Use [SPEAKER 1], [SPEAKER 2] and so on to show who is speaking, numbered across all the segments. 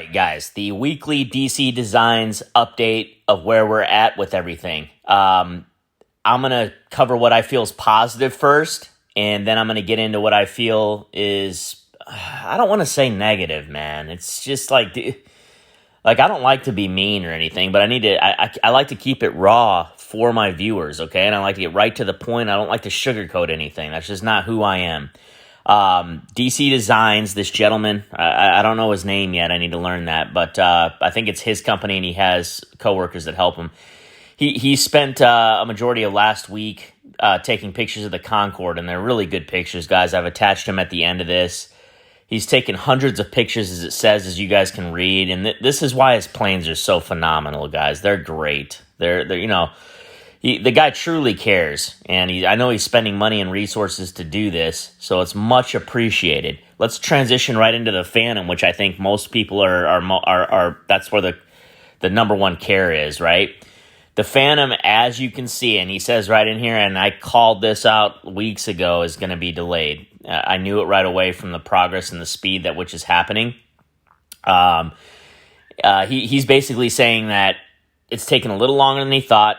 [SPEAKER 1] right, guys, the weekly DC Designs update of where we're at with everything. I'm going to cover what I feel is positive first, and then I'm going to get into what I feel is, I don't want to say negative, man. It's just like I don't like to be mean or anything, but I like to keep it raw for my viewers, okay? And I like to get right to the point. I don't like to sugarcoat anything. That's just not who I am. DC Designs, this gentleman, I don't know his name yet. I need to learn that, but I think it's his company, and he has coworkers that help him. He spent a majority of last week taking pictures of the Concorde, and they're really good pictures, guys. I've attached them at the end of this. He's taken hundreds of pictures, as it says, as you guys can read, and this is why his planes are so phenomenal, guys. They're great. They're the guy truly cares, and I know he's spending money and resources to do this, so it's much appreciated. Let's transition right into the Phantom, which I think most people are that's where the number one care is, right? The Phantom, as you can see, and he says right in here, and I called this out weeks ago, is going to be delayed. I knew it right away from the progress and the speed that which is happening. He's basically saying that it's taken a little longer than he thought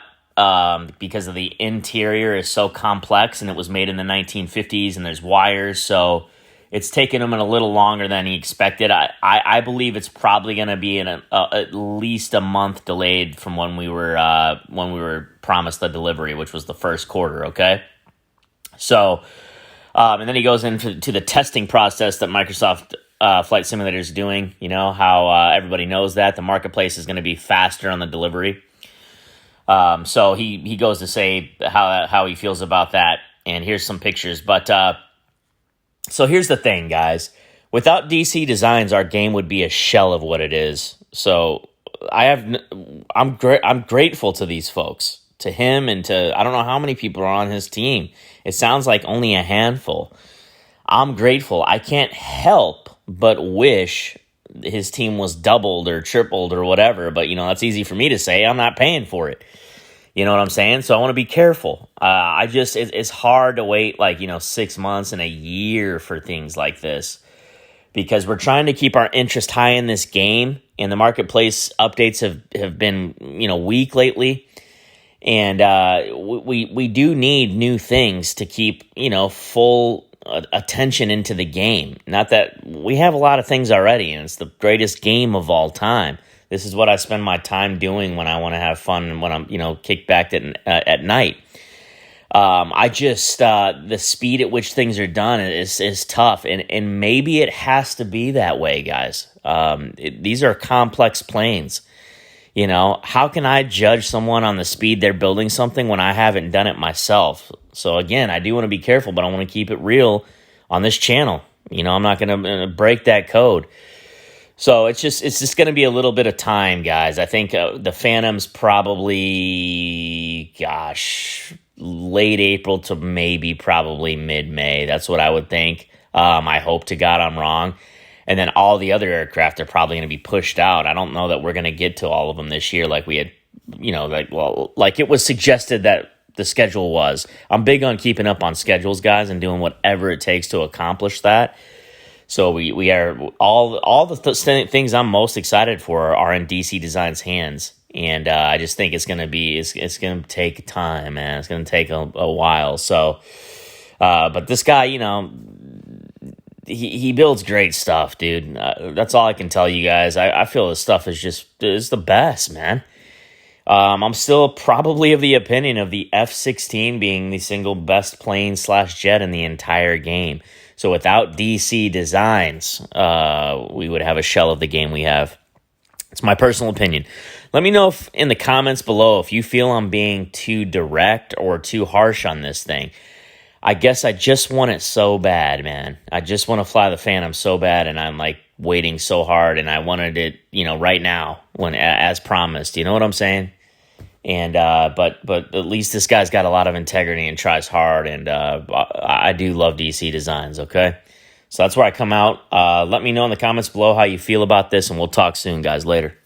[SPEAKER 1] because of the interior is so complex, and it was made in the 1950s, and there's wires, so it's taken him a little longer than he expected. I believe it's probably going to be at least a month delayed from when we were promised the delivery, which was the first quarter. Okay, so and then he goes into the testing process that Microsoft Flight Simulator is doing. You know how everybody knows that the marketplace is going to be faster on the delivery. So he goes to say how he feels about that, and here's some pictures, but. So here's the thing, guys. Without DC Designs, our game would be a shell of what it is. So I'm grateful to these folks, to him, and to I don't know how many people are on his team. It sounds like only a handful. I'm grateful. I can't help but wish his team was doubled or tripled or whatever. But that's easy for me to say. I'm not paying for it. You know what I'm saying? So I want to be careful. It's hard to wait 6 months and a year for things like this because we're trying to keep our interest high in this game, and the marketplace updates have been, weak lately. And we do need new things to keep, full attention into the game. Not that we have a lot of things already, and it's the greatest game of all time. This is what I spend my time doing when I want to have fun and when I'm, kicked back at night. The speed at which things are done is tough, and maybe it has to be that way, guys. These are complex planes. How can I judge someone on the speed they're building something when I haven't done it myself? So again, I do want to be careful, but I want to keep it real on this channel. I'm not going to break that code. So it's just going to be a little bit of time, guys. I think the Phantom's probably, late April to maybe probably mid-May. That's what I would think. I hope to God I'm wrong. And then all the other aircraft are probably going to be pushed out. I don't know that we're going to get to all of them this year like we had, like it was suggested that the schedule was. I'm big on keeping up on schedules, guys, and doing whatever it takes to accomplish that. So we are all the things I'm most excited for are in DC Design's hands, and I just think it's going to take time, man. It's going to take a while. So, but this guy, he builds great stuff, dude. That's all I can tell you guys. I feel his stuff is the best, man. I'm still probably of the opinion of the F-16 being the single best plane / jet in the entire game. So without DC Designs, we would have a shell of the game we have. It's my personal opinion. Let me know in the comments below if you feel I'm being too direct or too harsh on this thing. I guess I just want it so bad, man. I just want to fly the Phantom so bad, and I'm waiting so hard, and I wanted it, right now as promised. You know what I'm saying? And but at least this guy's got a lot of integrity and tries hard, and I do love DC Designs, okay? So that's where I come out. Let me know in the comments below how you feel about this, and we'll talk soon, guys. Later.